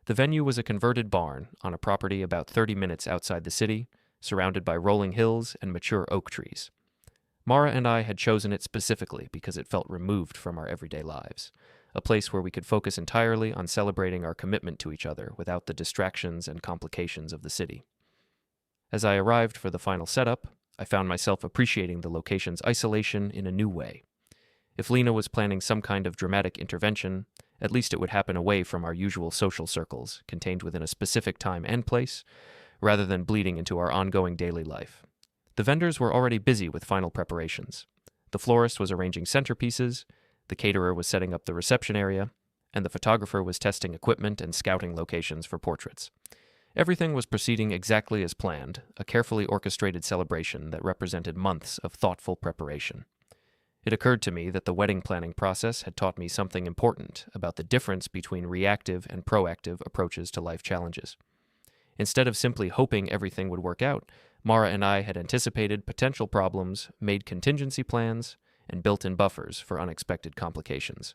The venue was a converted barn on a property about 30 minutes outside the city, surrounded by rolling hills and mature oak trees. Mara and I had chosen it specifically because it felt removed from our everyday lives, a place where we could focus entirely on celebrating our commitment to each other without the distractions and complications of the city. As I arrived for the final setup, I found myself appreciating the location's isolation in a new way. If Lena was planning some kind of dramatic intervention, at least it would happen away from our usual social circles, contained within a specific time and place, rather than bleeding into our ongoing daily life. The vendors were already busy with final preparations. The florist was arranging centerpieces, the caterer was setting up the reception area, and the photographer was testing equipment and scouting locations for portraits. Everything was proceeding exactly as planned, a carefully orchestrated celebration that represented months of thoughtful preparation. It occurred to me that the wedding planning process had taught me something important about the difference between reactive and proactive approaches to life challenges. Instead of simply hoping everything would work out, Mara and I had anticipated potential problems, made contingency plans, and built-in buffers for unexpected complications.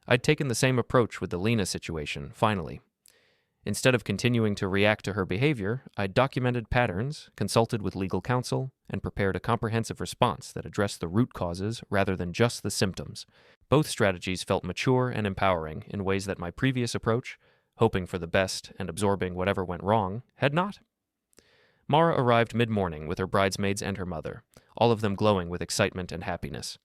I'd taken the same approach with the Lena situation, finally. Instead of continuing to react to her behavior, I'd documented patterns, consulted with legal counsel, and prepared a comprehensive response that addressed the root causes rather than just the symptoms. Both strategies felt mature and empowering in ways that my previous approach, hoping for the best and absorbing whatever went wrong, had not. Mara arrived mid-morning with her bridesmaids and her mother, all of them glowing with excitement and happiness.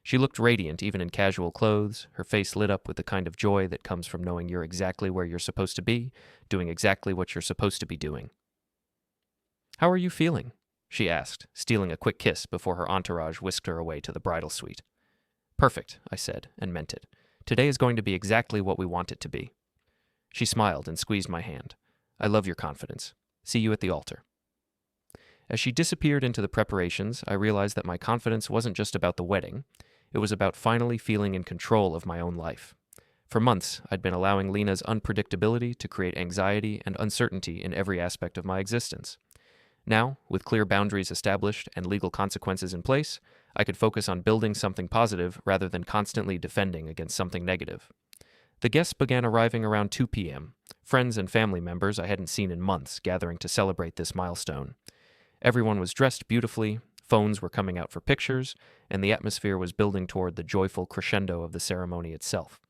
She looked radiant even in casual clothes, her face lit up with the kind of joy that comes from knowing you're exactly where you're supposed to be, doing exactly what you're supposed to be doing. "How are you feeling?" she asked, stealing a quick kiss before her entourage whisked her away to the bridal suite. "Perfect," I said, and meant it. Today is going to be exactly what we want it to be." She smiled and squeezed my hand. "I love your confidence. See you at the altar." As she disappeared into the preparations, I realized that my confidence wasn't just about the wedding. It was about finally feeling in control of my own life. For months, I'd been allowing Lena's unpredictability to create anxiety and uncertainty in every aspect of my existence. Now, with clear boundaries established and legal consequences in place, I could focus on building something positive rather than constantly defending against something negative. The guests began arriving around 2 p.m., friends and family members I hadn't seen in months gathering to celebrate this milestone. Everyone was dressed beautifully, phones were coming out for pictures, and the atmosphere was building toward the joyful crescendo of the ceremony itself.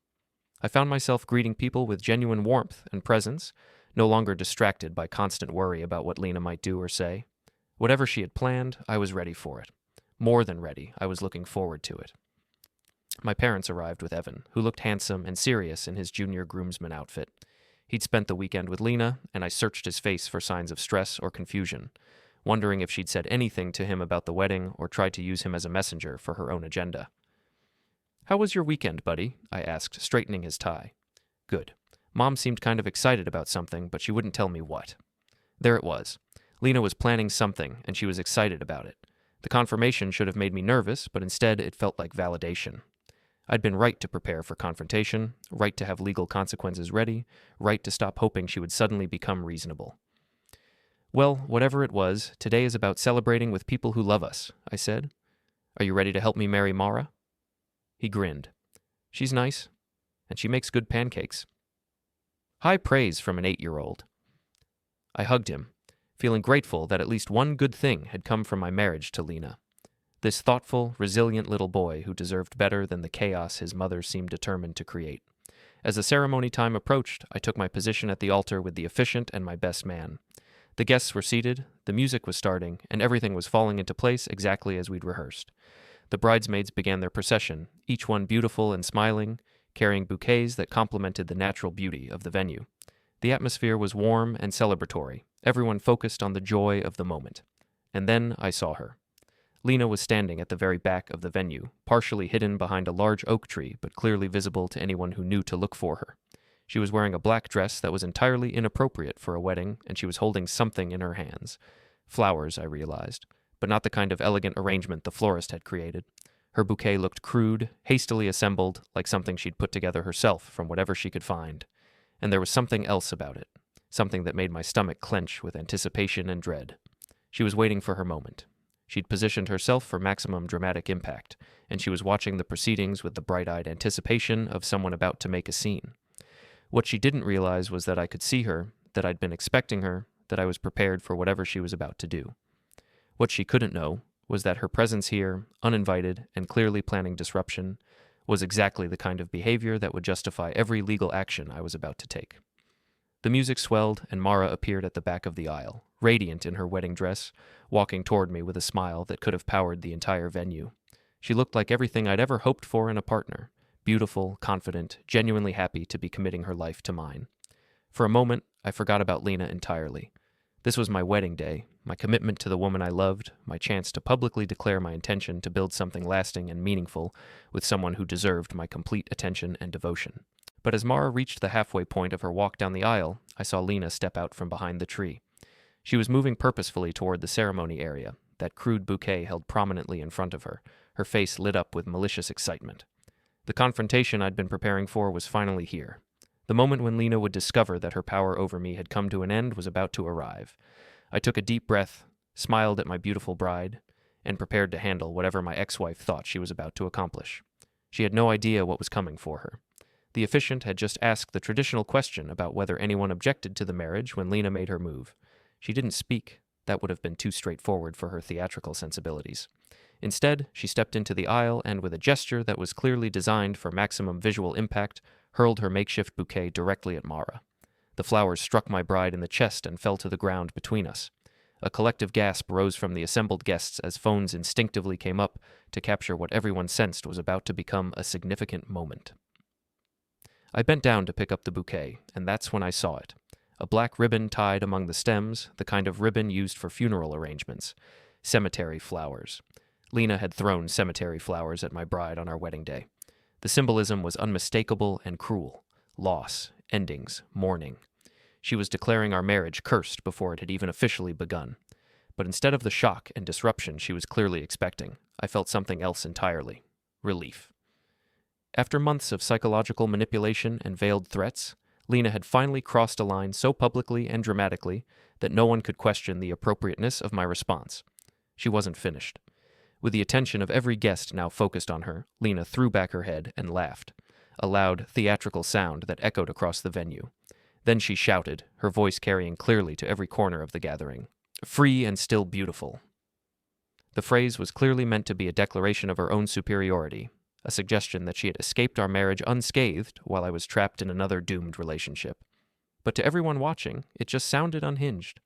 I found myself greeting people with genuine warmth and presence, no longer distracted by constant worry about what Lena might do or say. Whatever she had planned, I was ready for it. More than ready, I was looking forward to it. My parents arrived with Evan, who looked handsome and serious in his junior groomsman outfit. He'd spent the weekend with Lena, and I searched his face for signs of stress or confusion, wondering if she'd said anything to him about the wedding or tried to use him as a messenger for her own agenda. "How was your weekend, buddy?" I asked, straightening his tie. "Good." Mom seemed kind of excited about something, but she wouldn't tell me what. There it was. Lena was planning something, and she was excited about it. The confirmation should have made me nervous, but instead it felt like validation. I'd been right to prepare for confrontation, right to have legal consequences ready, right to stop hoping she would suddenly become reasonable. "Well, whatever it was, today is about celebrating with people who love us," I said. "Are you ready to help me marry Mara?" He grinned. "She's nice, and she makes good pancakes." High praise from an 8-year-old. I hugged him, feeling grateful that at least one good thing had come from my marriage to Lena. This thoughtful, resilient little boy who deserved better than the chaos his mother seemed determined to create. As the ceremony time approached, I took my position at the altar with the officiant and my best man. The guests were seated, the music was starting, and everything was falling into place exactly as we'd rehearsed. The bridesmaids began their procession, each one beautiful and smiling, carrying bouquets that complemented the natural beauty of the venue. The atmosphere was warm and celebratory, everyone focused on the joy of the moment. And then I saw her. Lena was standing at the very back of the venue, partially hidden behind a large oak tree, but clearly visible to anyone who knew to look for her. She was wearing a black dress that was entirely inappropriate for a wedding, and she was holding something in her hands. Flowers, I realized, but not the kind of elegant arrangement the florist had created. Her bouquet looked crude, hastily assembled, like something she'd put together herself from whatever she could find. And there was something else about it, something that made my stomach clench with anticipation and dread. She was waiting for her moment. She'd positioned herself for maximum dramatic impact, and she was watching the proceedings with the bright-eyed anticipation of someone about to make a scene. What she didn't realize was that I could see her, that I'd been expecting her, that I was prepared for whatever she was about to do. What she couldn't know was that her presence here, uninvited and clearly planning disruption, was exactly the kind of behavior that would justify every legal action I was about to take. The music swelled, and Mara appeared at the back of the aisle, radiant in her wedding dress, walking toward me with a smile that could have powered the entire venue. She looked like everything I'd ever hoped for in a partner, beautiful, confident, genuinely happy to be committing her life to mine. For a moment, I forgot about Lena entirely. This was my wedding day, my commitment to the woman I loved, my chance to publicly declare my intention to build something lasting and meaningful with someone who deserved my complete attention and devotion. But as Mara reached the halfway point of her walk down the aisle, I saw Lena step out from behind the tree. She was moving purposefully toward the ceremony area, that crude bouquet held prominently in front of her face lit up with malicious excitement. The confrontation I'd been preparing for was finally here. The moment when Lena would discover that her power over me had come to an end was about to arrive. I took a deep breath, smiled at my beautiful bride, and prepared to handle whatever my ex-wife thought she was about to accomplish. She had no idea what was coming for her. The officiant had just asked the traditional question about whether anyone objected to the marriage when Lena made her move. She didn't speak. That would have been too straightforward for her theatrical sensibilities. Instead, she stepped into the aisle and, with a gesture that was clearly designed for maximum visual impact, hurled her makeshift bouquet directly at Mara. The flowers struck my bride in the chest and fell to the ground between us. A collective gasp rose from the assembled guests as phones instinctively came up to capture what everyone sensed was about to become a significant moment. I bent down to pick up the bouquet, and that's when I saw it. A black ribbon tied among the stems, the kind of ribbon used for funeral arrangements. Cemetery flowers. Lena had thrown cemetery flowers at my bride on our wedding day. The symbolism was unmistakable and cruel. Loss, endings, mourning. She was declaring our marriage cursed before it had even officially begun. But instead of the shock and disruption she was clearly expecting, I felt something else entirely. Relief. After months of psychological manipulation and veiled threats, Lena had finally crossed a line so publicly and dramatically that no one could question the appropriateness of my response. She wasn't finished. With the attention of every guest now focused on her, Lena threw back her head and laughed, a loud, theatrical sound that echoed across the venue. Then she shouted, her voice carrying clearly to every corner of the gathering, "Free and still beautiful." The phrase was clearly meant to be a declaration of her own superiority, a suggestion that she had escaped our marriage unscathed while I was trapped in another doomed relationship. But to everyone watching, it just sounded unhinged.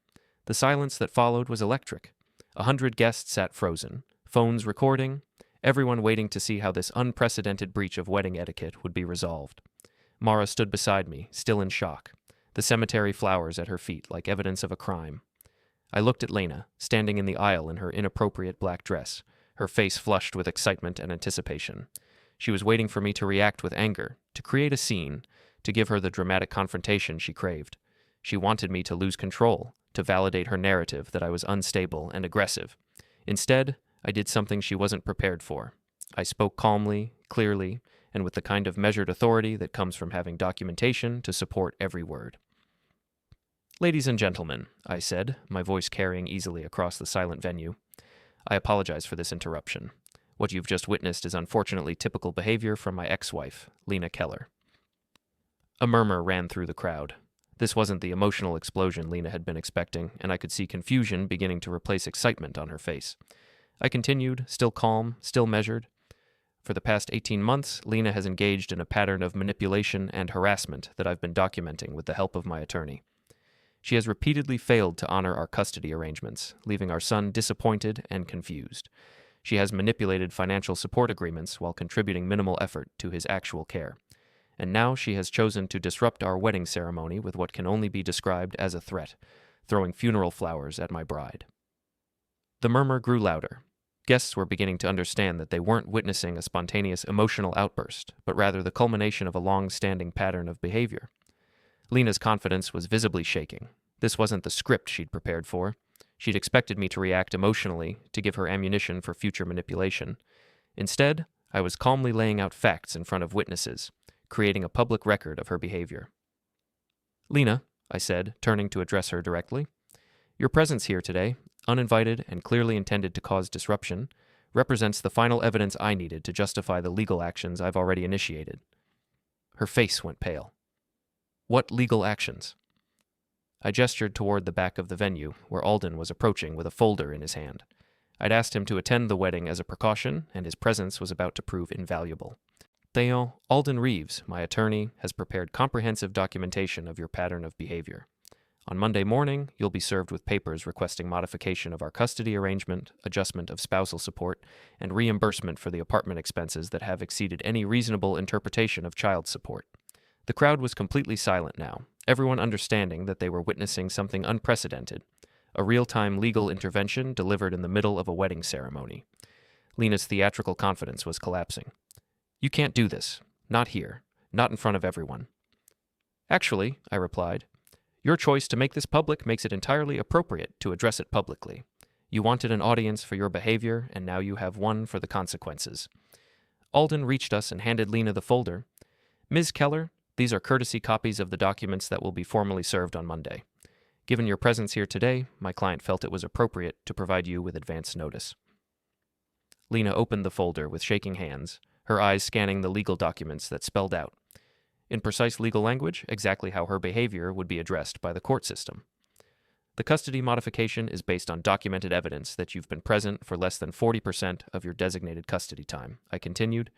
The silence that followed was electric. 100 guests sat frozen, phones recording, everyone waiting to see how this unprecedented breach of wedding etiquette would be resolved. Mara stood beside me, still in shock, the cemetery flowers at her feet like evidence of a crime. I looked at Lena, standing in the aisle in her inappropriate black dress, her face flushed with excitement and anticipation. She was waiting for me to react with anger, to create a scene, to give her the dramatic confrontation she craved. She wanted me to lose control, to validate her narrative that I was unstable and aggressive. Instead, I did something she wasn't prepared for. I spoke calmly, clearly, and with the kind of measured authority that comes from having documentation to support every word. "Ladies and gentlemen," I said, my voice carrying easily across the silent venue, "I apologize for this interruption. What you've just witnessed is unfortunately typical behavior from my ex-wife, Lena Keller." A murmur ran through the crowd. This wasn't the emotional explosion Lena had been expecting, and I could see confusion beginning to replace excitement on her face. I continued, still calm, still measured. For the past 18 months, Lena has engaged in a pattern of manipulation and harassment that I've been documenting with the help of my attorney. She has repeatedly failed to honor our custody arrangements, leaving our son disappointed and confused. She has manipulated financial support agreements while contributing minimal effort to his actual care. And now she has chosen to disrupt our wedding ceremony with what can only be described as a threat, throwing funeral flowers at my bride. The murmur grew louder. Guests were beginning to understand that they weren't witnessing a spontaneous emotional outburst, but rather the culmination of a long-standing pattern of behavior. Lena's confidence was visibly shaking. This wasn't the script she'd prepared for. She'd expected me to react emotionally to give her ammunition for future manipulation. Instead, I was calmly laying out facts in front of witnesses, creating a public record of her behavior. "Lena," I said, turning to address her directly, "your presence here today, uninvited and clearly intended to cause disruption, represents the final evidence I needed to justify the legal actions I've already initiated." Her face went pale. "What legal actions?" I gestured toward the back of the venue, where Alden was approaching with a folder in his hand. I'd asked him to attend the wedding as a precaution, and his presence was about to prove invaluable. "Alden Reeves, my attorney, has prepared comprehensive documentation of your pattern of behavior. On Monday morning, you'll be served with papers requesting modification of our custody arrangement, adjustment of spousal support, and reimbursement for the apartment expenses that have exceeded any reasonable interpretation of child support." The crowd was completely silent now, everyone understanding that they were witnessing something unprecedented, a real-time legal intervention delivered in the middle of a wedding ceremony. Lena's theatrical confidence was collapsing. "You can't do this. Not here. Not in front of everyone." "Actually," I replied, "your choice to make this public makes it entirely appropriate to address it publicly. You wanted an audience for your behavior, and now you have one for the consequences." Alden reached us and handed Lena the folder. "Ms. Keller, these are courtesy copies of the documents that will be formally served on Monday. Given your presence here today, my client felt it was appropriate to provide you with advance notice." Lena opened the folder with shaking hands, her eyes scanning the legal documents that spelled out, in precise legal language, exactly how her behavior would be addressed by the court system. "The custody modification is based on documented evidence that you've been present for less than 40% of your designated custody time," I continued.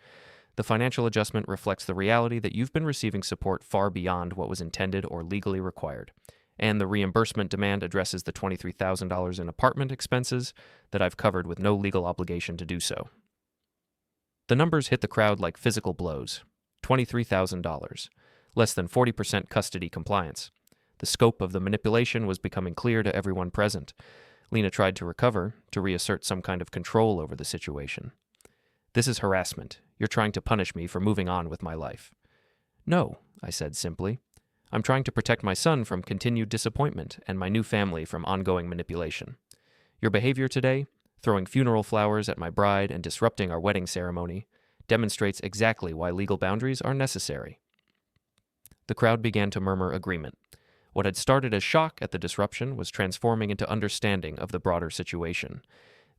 "The financial adjustment reflects the reality that you've been receiving support far beyond what was intended or legally required. And the reimbursement demand addresses the $23,000 in apartment expenses that I've covered with no legal obligation to do so." The numbers hit the crowd like physical blows. $23,000. Less than 40% custody compliance. The scope of the manipulation was becoming clear to everyone present. Lena tried to recover, to reassert some kind of control over the situation. This is harassment. You're trying to punish me for moving on with my life." "No," I said simply. "I'm trying to protect my son from continued disappointment and my new family from ongoing manipulation. Your behavior today, throwing funeral flowers at my bride and disrupting our wedding ceremony, demonstrates exactly why legal boundaries are necessary." The crowd began to murmur agreement. What had started as shock at the disruption was transforming into understanding of the broader situation.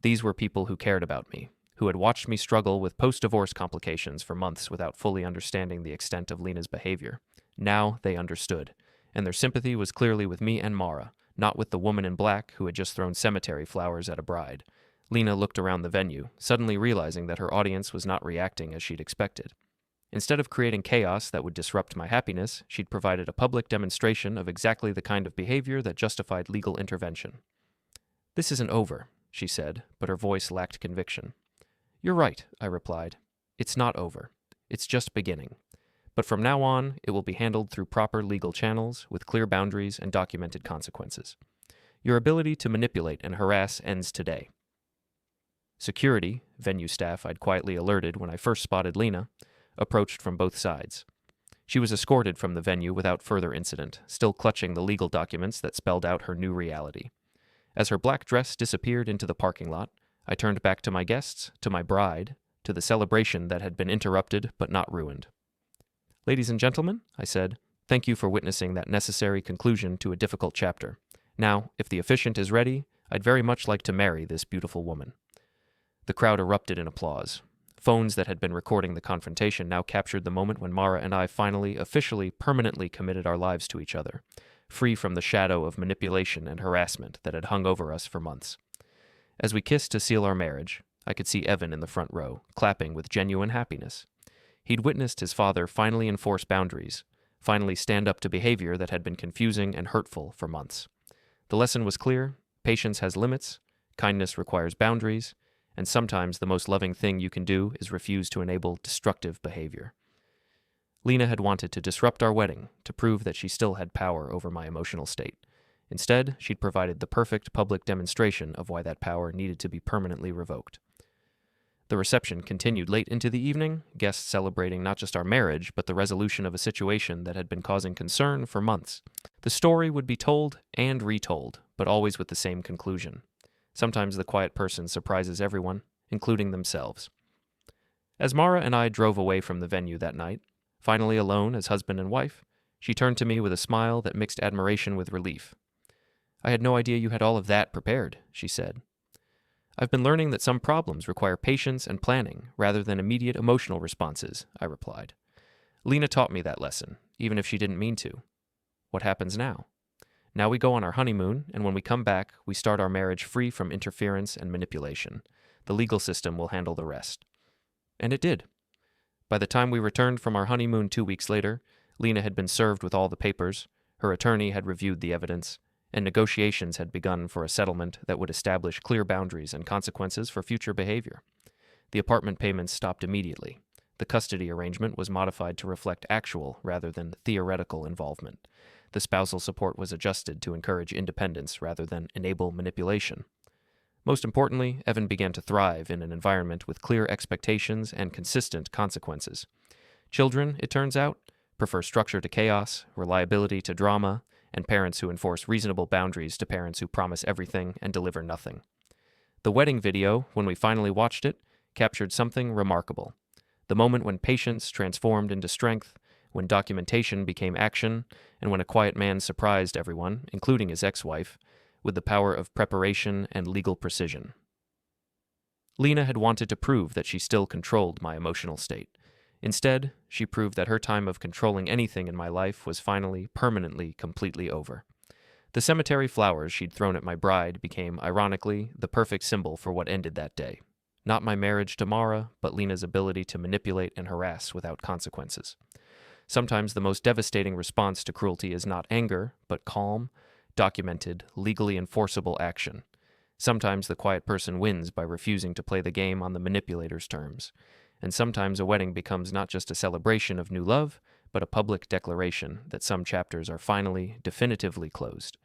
These were people who cared about me, who had watched me struggle with post-divorce complications for months without fully understanding the extent of Lena's behavior. Now they understood, and their sympathy was clearly with me and Mara, not with the woman in black who had just thrown cemetery flowers at a bride. Lena looked around the venue, suddenly realizing that her audience was not reacting as she'd expected. Instead of creating chaos that would disrupt my happiness, she'd provided a public demonstration of exactly the kind of behavior that justified legal intervention. "This isn't over," she said, but her voice lacked conviction. "You're right," I replied. "It's not over. It's just beginning. But from now on, it will be handled through proper legal channels with clear boundaries and documented consequences. Your ability to manipulate and harass ends today." Security, venue staff I'd quietly alerted when I first spotted Lena, approached from both sides. She was escorted from the venue without further incident, still clutching the legal documents that spelled out her new reality. As her black dress disappeared into the parking lot, I turned back to my guests, to my bride, to the celebration that had been interrupted but not ruined. "Ladies and gentlemen," I said, "thank you for witnessing that necessary conclusion to a difficult chapter. Now, if the officiant is ready, I'd very much like to marry this beautiful woman." The crowd erupted in applause. Phones that had been recording the confrontation now captured the moment when Mara and I finally, officially, permanently committed our lives to each other, free from the shadow of manipulation and harassment that had hung over us for months. As we kissed to seal our marriage, I could see Evan in the front row, clapping with genuine happiness. He'd witnessed his father finally enforce boundaries, finally stand up to behavior that had been confusing and hurtful for months. The lesson was clear: patience has limits, kindness requires boundaries, and sometimes the most loving thing you can do is refuse to enable destructive behavior. Lena had wanted to disrupt our wedding to prove that she still had power over my emotional state. Instead, she'd provided the perfect public demonstration of why that power needed to be permanently revoked. The reception continued late into the evening, guests celebrating not just our marriage, but the resolution of a situation that had been causing concern for months. The story would be told and retold, but always with the same conclusion. Sometimes the quiet person surprises everyone, including themselves. As Mara and I drove away from the venue that night, finally alone as husband and wife, she turned to me with a smile that mixed admiration with relief. "I had no idea you had all of that prepared," she said. "I've been learning that some problems require patience and planning rather than immediate emotional responses," I replied. "Lena taught me that lesson, even if she didn't mean to." "What happens now?" "Now we go on our honeymoon, and when we come back, we start our marriage free from interference and manipulation. The legal system will handle the rest." And it did. By the time we returned from our honeymoon 2 weeks later, Lena had been served with all the papers, her attorney had reviewed the evidence, and negotiations had begun for a settlement that would establish clear boundaries and consequences for future behavior. The apartment payments stopped immediately. The custody arrangement was modified to reflect actual rather than theoretical involvement. The spousal support was adjusted to encourage independence rather than enable manipulation. Most importantly, Evan began to thrive in an environment with clear expectations and consistent consequences. Children, it turns out, prefer structure to chaos, reliability to drama, and parents who enforce reasonable boundaries to parents who promise everything and deliver nothing. The wedding video, when we finally watched it, captured something remarkable. The moment when patience transformed into strength, when documentation became action, and when a quiet man surprised everyone, including his ex-wife, with the power of preparation and legal precision. Lena had wanted to prove that she still controlled my emotional state. Instead, she proved that her time of controlling anything in my life was finally, permanently, completely over. The cemetery flowers she'd thrown at my bride became, ironically, the perfect symbol for what ended that day. Not my marriage to Mara, but Lena's ability to manipulate and harass without consequences. Sometimes the most devastating response to cruelty is not anger, but calm, documented, legally enforceable action. Sometimes the quiet person wins by refusing to play the game on the manipulator's terms. And sometimes a wedding becomes not just a celebration of new love, but a public declaration that some chapters are finally, definitively closed.